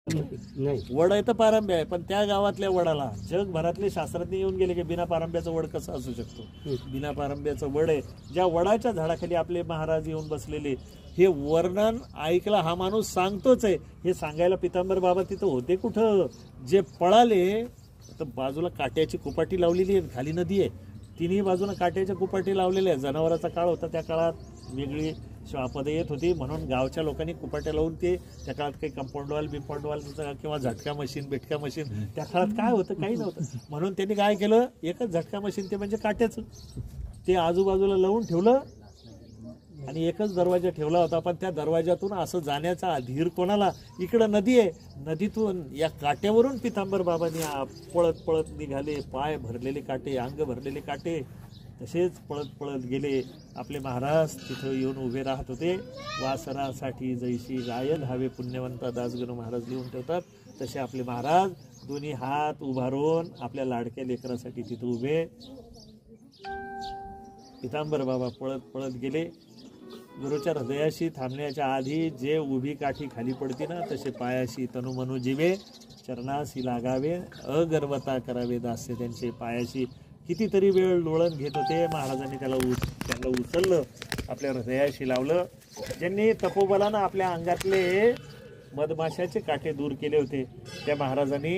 नाही वड आहे तर पारंब्या आहे, पण त्या गावातल्या वडाला जगभरातले शास्त्रज्ञ येऊन गेले की बिना पारंब्याचं वड कसं असू शकतो. बिना पारंब्याचं वड आहे. ज्या वडाच्या झाडाखाली आपले महाराज येऊन बसलेले, हे वर्णन ऐकला हा माणूस सांगतोच आहे. हे सांगायला पितांबर बाबा तिथं होते कुठं. जे पळाले तर बाजूला काट्याची कुपाटी लावलेली आहे, खाली नदी आहे, तिन्ही बाजूला काट्याच्या कुपाटी लावलेल्या आहे. जनावराचा काळ होता, त्या काळात वेगळी श्वापदं येत होती, म्हणून गावच्या लोकांनी कुपाट्या लावून ते त्या काळात काही कंपाऊंड वॉल किंवा झटका मशीन बेटका मशीन त्या काळात काय होतं, काही नव्हतं. म्हणून त्यांनी काय केलं, एकच झटका मशीन, ते म्हणजे काट्याचं, ते आजूबाजूला लावून ठेवलं आणि एकच दरवाजा ठेवला होता. पण त्या दरवाजातून असं जाण्याचा धीर कोणाला. इकडं नदी आहे, नदीतून या काट्यावरून पितांबर बाबांनी पळत पळत निघाले. पाय भरलेले काटे, अंग भरलेले काटे, तसेच पळत पळत गेले. आपले महाराज तिथं येऊन उभे राहत होते. वासरासाठी जैशी गाय धावे पुण्यवंता दासगणू महाराज लिहून ठेवतात, तसे आपले महाराज दोन्ही हात उभारून आपल्या लाडक्या लेकरासाठी तिथं उभे. पितांबर बाबा पळत पळत गेले. गुरुच्या हृदयाशी थांबण्याच्या आधी जे उभी काठी खाली पडते ना, तसे पायाशी तनुमनु जीवे, चरणाशी लागावे, अगर्वता करावे दास्य. त्यांचे पायाशी कितीतरी वेळ लोळण घेत होते. महाराजांनी त्यांना उचललं, आपल्या हृदयाशी लावलं. ज्यांनी तपोबलानं आपल्या अंगातले मधमाशाचे काटे दूर केले होते, त्या महाराजांनी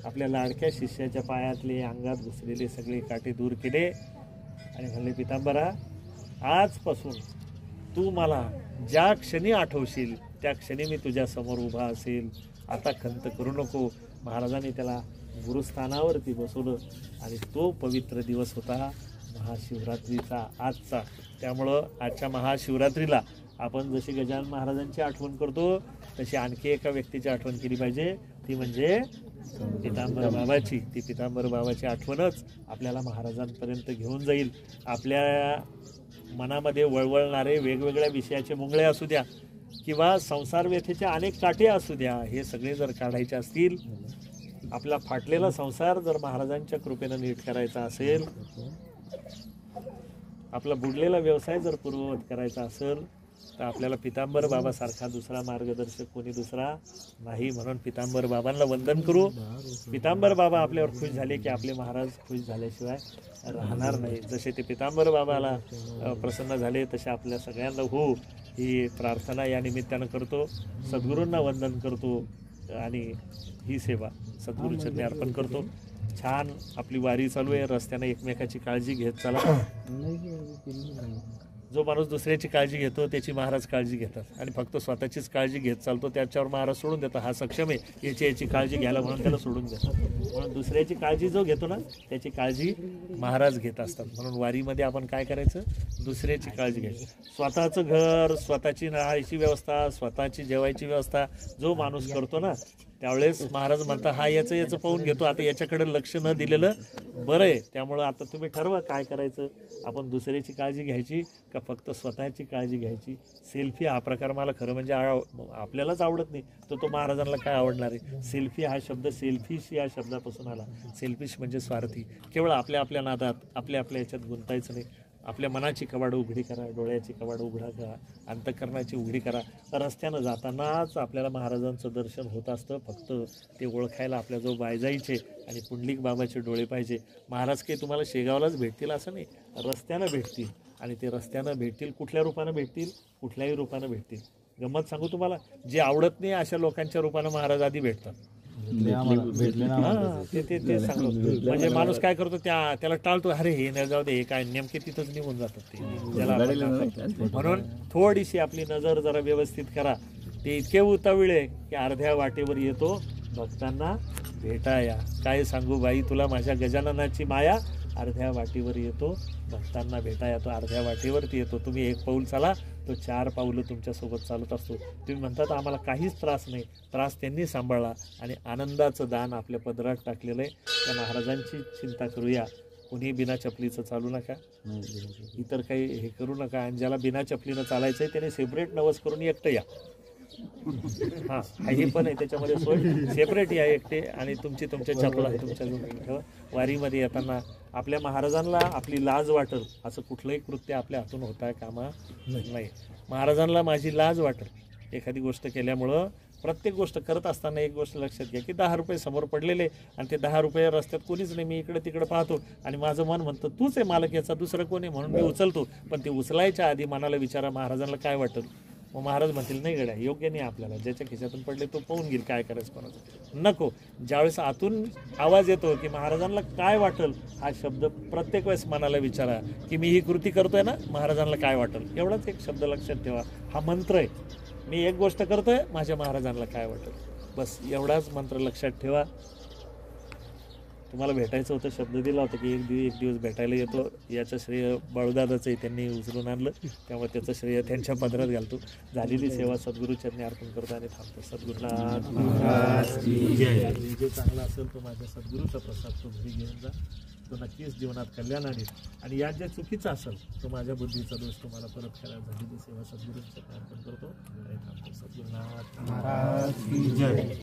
आपल्या लाडक्या शिष्याच्या पायातले, अंगात घुसलेले सगळे काटे दूर केले आणि म्हणले, पितांबरा, आजपासून तू मला ज्या क्षणी आठवशील त्या क्षणी मी तुझ्या समोर उभा असेल. आता खंत करू नको. महाराजांनी त्याला गुरुस्थानावरती बसवलं आणि तो पवित्र दिवस होता महाशिवरात्रीचा आजचा. त्यामुळं आजच्या महाशिवरात्रीला आपण जशी गजानन महाराजांची आठवण करतो, तशी आणखी एका व्यक्तीची आठवण केली पाहिजे, ती म्हणजे पितांबर बाबाची. ती पितांबर बाबाची आठवणच आपल्याला महाराजांपर्यंत घेऊन जाईल. आपल्या मनामध्ये वळवळणारे वेगवेगळ्या विषयाचे मुंगळे असू द्या किंवा संसार व्यथेचे अनेक काटे असू द्या, हे सगळे जर काढायचे असतील, आपला फाटलेला संसार जर महाराजांच्या कृपेनं नीट करायचा असेल, आपला बुडलेला व्यवसाय जर पूर्ववत करायचा असेल, तर आपल्याला पितांबर बाबासारखा दुसरा मार्गदर्शक कोणी दुसरा नाही. म्हणून पितांबर बाबांना वंदन करू. पितांबर बाबा आपल्यावर खुश झाले की आपले महाराज खुश झाल्याशिवाय राहणार नाही. जसे ते पितांबर बाबाला प्रसन्न झाले, तसे आपल्या सगळ्यांना हो, ही प्रार्थना या निमित्तानं करतो. सद्गुरूंना वंदन करतो आणि ही सेवा सद्गुरूचरणी अर्पण करतो. छान आपली वारी चालू आहे. रस्त्यानं एकमेकाची काळजी घेत चला. जो माणूस दुसऱ्याची काळजी घेतो त्याची महाराज काळजी घेतात आणि फक्त स्वतःचीच काळजी घेत चालतो, त्याच्यावर महाराज सोडून देतात. हा सक्षम आहे याची काळजी घ्यायला, म्हणून त्याला सोडून देतात. म्हणून दुसऱ्याची काळजी जो घेतो ना, त्याची काळजी महाराज घेत असतात. म्हणून वारीमध्ये आपण काय करायचं, दुसऱ्याची काळजी घ्यायची. स्वतःचं घर, स्वतःची राहायची व्यवस्था, स्वतःची जेवायची व्यवस्था जो माणूस करतो ना, त्यावेळेस महाराज म्हणतात, हा याचं पाहून घेतो, आता याच्याकडे लक्ष न दिलेलं बरं आहे. त्यामुळं आता तुम्ही ठरवा काय करायचं. आपण दुसऱ्याची काळजी घ्यायची का फक्त स्वतःची काळजी घ्यायची. सेल्फी हा प्रकार मला खरं म्हणजे आपल्यालाच आवडत नाही, तो महाराजांना काय आवडणार आहे. सेल्फी हा शब्द सेल्फिश या शब्दापासून आला. सेल्फिश म्हणजे स्वार्थी. केवळ आपल्या नादात आपल्या याच्यात गुंतायचं नाही. आपल्या मनाची कवाडं उघडी करा, डोळ्याची कवाडं उघडा करा, अंतःकरणाची उघडी करा. रस्त्यानं जातानाच आपल्याला महाराजांचं दर्शन होत असतं. फक्त ते ओळखायला आपल्याजवळ बाय जायचे आणि पुंडलिक बाबाचे डोळे पाहिजे. महाराज काही तुम्हाला शेगावलाच भेटतील असं नाही, रस्त्यानं भेटतील. आणि ते रस्त्यानं भेटतील, कुठल्या रूपानं भेटतील, कुठल्याही रूपानं भेटतील. गंमत सांगू तुम्हाला, जे आवडत नाही अशा लोकांच्या रूपानं महाराज आधी भेटतात. ते सांगतो. म्हणजे माणूस काय करतो, त्याला टाळतो, अरे हे न जाऊ दे, हे काय, नेमके तिथंच निघून जातात ते त्याला. म्हणून थोडीशी आपली नजर जरा व्यवस्थित करा. ते इतके उताविळे की अर्ध्या वाटेवर येतो भक्तांना भेटाया. काय सांगू बाई तुला माझ्या गजाननाची माया, अर्ध्या वाटेवर येतो भक्तांना भेटाया. तो अर्ध्या वाटेवरती येतो. तुम्ही एक पाऊल चाला, तो 4 पाऊलं तुमच्यासोबत चालत असतो. तुम्ही म्हणतात आम्हाला काहीच त्रास नाही, त्रास त्यांनी सांभाळला आणि आनंदाचं दान आपल्या पदरात टाकलेलं आहे. त्या महाराजांची चिंता करूया. कुणी बिना चपलीचं चालू नका, इतर काही हे करू नका. आणि ज्याला बिना चपलीनं चालायचं आहे त्याने सेपरेट नवस करून एकटं या. हां, हे पण आहे त्याच्यामध्ये सोय. सेपरेट या एकटे आणि तुमच्या चपला तुमच्या वारीमध्ये येताना आपल्या महाराजांना आपली लाज वाटेल असं कुठलंही कृत्य आपल्या हातून होता कामा नाही. महाराजांना माझी लाज वाटेल एखादी गोष्ट केल्यामुळं, प्रत्येक गोष्ट करत असताना एक गोष्ट लक्षात घ्या की 10 रुपये समोर पडलेले आणि ते 10 रुपये रस्त्यात कोणीच नाही, मी इकडे तिकडे पाहतो आणि माझं मन म्हणतं तूच आहे मालक, याचा दुसरं कोण आहे, म्हणून मी उचलतो. पण ते उचलायच्या आधी मनाला विचारा महाराजांना काय वाटतं. मग महाराज म्हणतील नाही गड्या, योग्य नाही आपल्याला, ज्याच्या खिशातून पडले तो पाहून घेईल काय करायचं कोणाचं. नको, ज्यावेळेस आतून आवाज येतो की महाराजांना काय वाटेल, हा शब्द प्रत्येक वेळेस मनाला विचारा की मी ही कृती करतोय ना, महाराजांना काय वाटेल. एवढाच एक शब्द लक्षात ठेवा, हा मंत्र आहे. मी एक गोष्ट करतोय, माझ्या महाराजांना काय वाटेल, बस एवढाच मंत्र लक्षात ठेवा. तुम्हाला भेटायचं होतं, शब्द दिला होता की एक दिवस भेटायला येतो. याचं श्रेय बाळूदादाचं आहे, त्यांनी उचलून आणलं, त्यामुळे त्याचं श्रेय त्यांच्या पदरात घालतो. झालेली सेवा सद्गुरू चरणी अर्पण करतो आणि थांबतो. सद्गुरुनाथ महाराज की जय. जे चांगला असेल तो माझ्या सद्गुरूचा प्रसाद तो घरी घेऊन जा, तो नक्कीच जीवनात कल्याण आणेल. आणि यात जे चुकीचं असेल तो माझ्या बुद्धीचा दोष तुम्हाला परत करायला. झालेली सेवा सद्गुरूच्या अर्पण करतो. थांबतो. सद्गुरुनाथ महाराज की जय.